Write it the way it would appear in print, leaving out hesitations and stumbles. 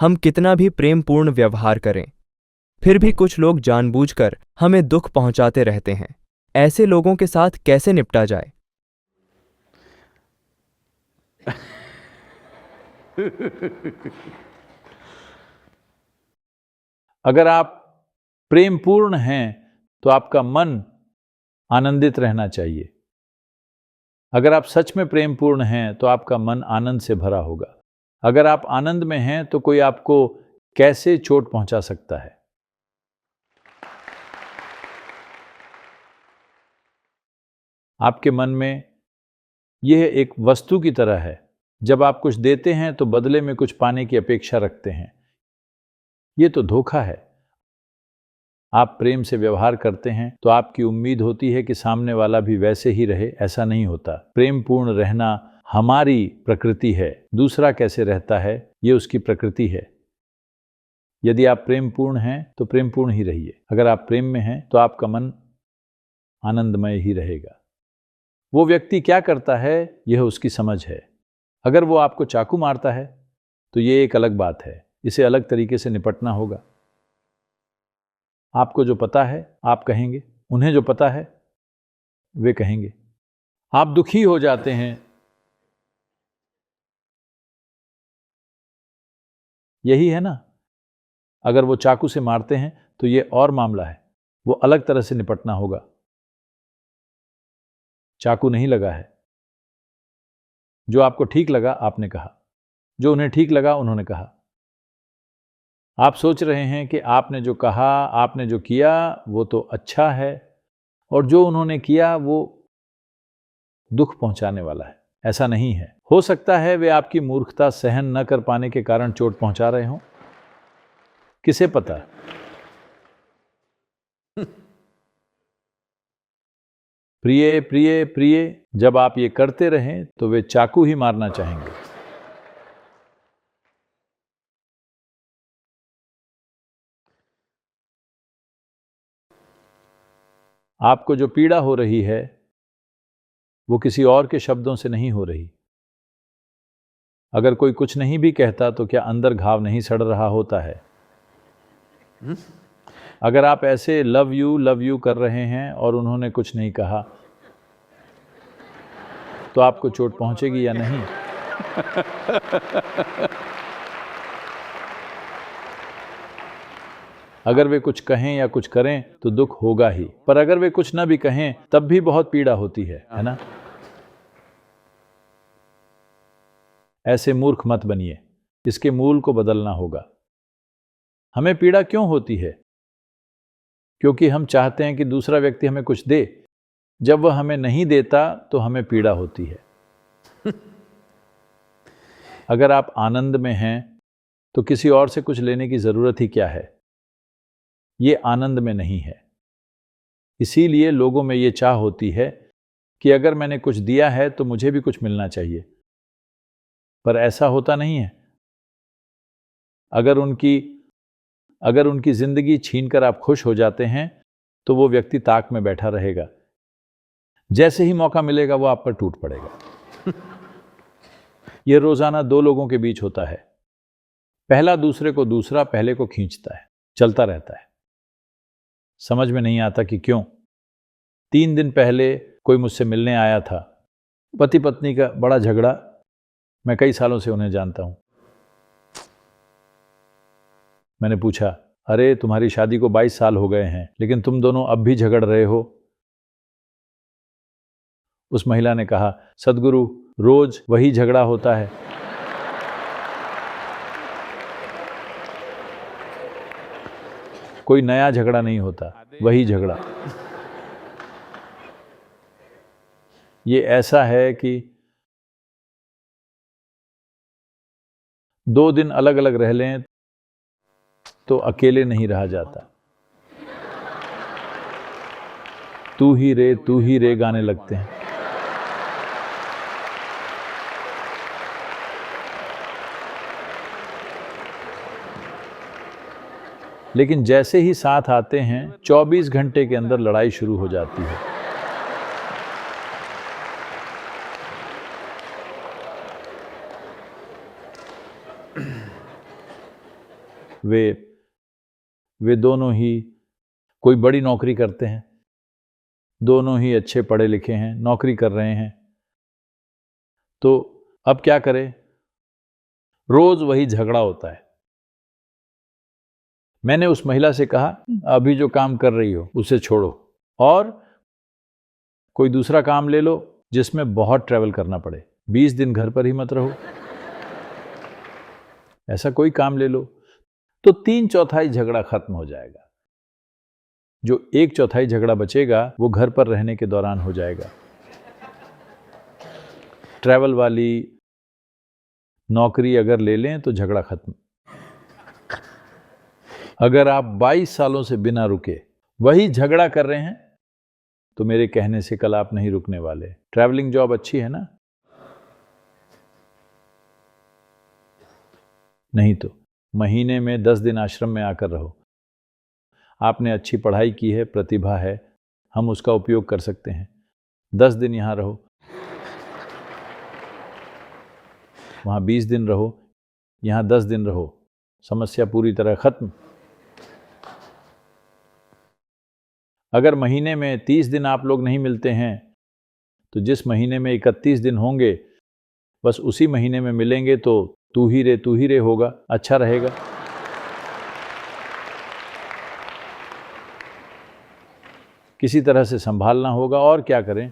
हम कितना भी प्रेमपूर्ण व्यवहार करें, फिर भी कुछ लोग जानबूझकर हमें दुख पहुंचाते रहते हैं। ऐसे लोगों के साथ कैसे निपटा जाए? अगर आप प्रेमपूर्ण हैं तो आपका मन आनंदित रहना चाहिए। अगर आप सच में प्रेमपूर्ण हैं तो आपका मन आनंद से भरा होगा। अगर आप आनंद में हैं तो कोई आपको कैसे चोट पहुंचा सकता है? आपके मन में यह एक वस्तु की तरह है। जब आप कुछ देते हैं तो बदले में कुछ पाने की अपेक्षा रखते हैं। यह तो धोखा है। आप प्रेम से व्यवहार करते हैं तो आपकी उम्मीद होती है कि सामने वाला भी वैसे ही रहे। ऐसा नहीं होता। प्रेमपूर्ण रहना हमारी प्रकृति है। दूसरा कैसे रहता है ये उसकी प्रकृति है। यदि आप प्रेमपूर्ण हैं तो प्रेमपूर्ण ही रहिए। अगर आप प्रेम में हैं तो आपका मन आनंदमय ही रहेगा। वो व्यक्ति क्या करता है यह उसकी समझ है। अगर वो आपको चाकू मारता है तो ये एक अलग बात है। इसे अलग तरीके से निपटना होगा। आपको जो पता है आप कहेंगे, उन्हें जो पता है वे कहेंगे। आप दुखी हो जाते हैं, यही है ना। अगर वो चाकू से मारते हैं तो ये और मामला है। वो अलग तरह से निपटना होगा। चाकू नहीं लगा है। जो आपको ठीक लगा आपने कहा, जो उन्हें ठीक लगा उन्होंने कहा। आप सोच रहे हैं कि आपने जो कहा, आपने जो किया वो तो अच्छा है, और जो उन्होंने किया वो दुख पहुंचाने वाला है। ऐसा नहीं है। हो सकता है वे आपकी मूर्खता सहन न कर पाने के कारण चोट पहुंचा रहे हों। किसे पता? प्रिय प्रिय प्रिय, जब आप ये करते रहें तो वे चाकू ही मारना चाहेंगे। आपको जो पीड़ा हो रही है वो किसी और के शब्दों से नहीं हो रही। अगर कोई कुछ नहीं भी कहता तो क्या अंदर घाव नहीं सड़ रहा होता है? अगर आप ऐसे लव यू कर रहे हैं और उन्होंने कुछ नहीं कहा तो आपको चोट पहुंचेगी या नहीं? अगर वे कुछ कहें या कुछ करें तो दुख होगा ही, पर अगर वे कुछ ना भी कहें तब भी बहुत पीड़ा होती है ना? ऐसे मूर्ख मत बनिए। इसके मूल को बदलना होगा। हमें पीड़ा क्यों होती है? क्योंकि हम चाहते हैं कि दूसरा व्यक्ति हमें कुछ दे। जब वह हमें नहीं देता तो हमें पीड़ा होती है। अगर आप आनंद में हैं तो किसी और से कुछ लेने की जरूरत ही क्या है? ये आनंद में नहीं है। इसीलिए लोगों में ये चाह होती है कि अगर मैंने कुछ दिया है तो मुझे भी कुछ मिलना चाहिए, पर ऐसा होता नहीं है। अगर उनकी जिंदगी छीनकर आप खुश हो जाते हैं तो वो व्यक्ति ताक में बैठा रहेगा। जैसे ही मौका मिलेगा वो आप पर टूट पड़ेगा। यह रोजाना दो लोगों के बीच होता है। पहला दूसरे को, दूसरा पहले को खींचता है। चलता रहता है। समझ में नहीं आता कि क्यों। 3 दिन पहले कोई मुझसे मिलने आया था। पति पत्नी का बड़ा झगड़ा। मैं कई सालों से उन्हें जानता हूं। मैंने पूछा, अरे तुम्हारी शादी को 22 साल हो गए हैं लेकिन तुम दोनों अब भी झगड़ रहे हो? उस महिला ने कहा, सद्गुरु रोज वही झगड़ा होता है। कोई नया झगड़ा नहीं होता, वही झगड़ा। ये ऐसा है कि 2 दिन अलग अलग रह लें तो अकेले नहीं रहा जाता। तू ही रे गाने लगते हैं। लेकिन जैसे ही साथ आते हैं 24 घंटे के अंदर लड़ाई शुरू हो जाती है। वे दोनों ही कोई बड़ी नौकरी करते हैं, दोनों ही अच्छे पढ़े लिखे हैं, नौकरी कर रहे हैं। तो अब क्या करें? रोज वही झगड़ा होता है। मैंने उस महिला से कहा, अभी जो काम कर रही हो उसे छोड़ो और कोई दूसरा काम ले लो जिसमें बहुत ट्रैवल करना पड़े। 20 दिन घर पर ही मत रहो, ऐसा कोई काम ले लो। तो 3/4 झगड़ा खत्म हो जाएगा। जो 1/4 झगड़ा बचेगा वो घर पर रहने के दौरान हो जाएगा। ट्रैवल वाली नौकरी अगर ले लें तो झगड़ा खत्म। अगर आप 22 सालों से बिना रुके वही झगड़ा कर रहे हैं तो मेरे कहने से कल आप नहीं रुकने वाले। ट्रैवलिंग जॉब अच्छी है ना? नहीं तो महीने में 10 दिन आश्रम में आकर रहो। आपने अच्छी पढ़ाई की है, प्रतिभा है, हम उसका उपयोग कर सकते हैं। 10 दिन यहां रहो, वहां 20 दिन रहो, यहां 10 दिन रहो, समस्या पूरी तरह खत्म। अगर महीने में 30 दिन आप लोग नहीं मिलते हैं तो जिस महीने में 31 दिन होंगे बस उसी महीने में मिलेंगे तो तू ही रे होगा, अच्छा रहेगा। किसी तरह से संभालना होगा और क्या करें।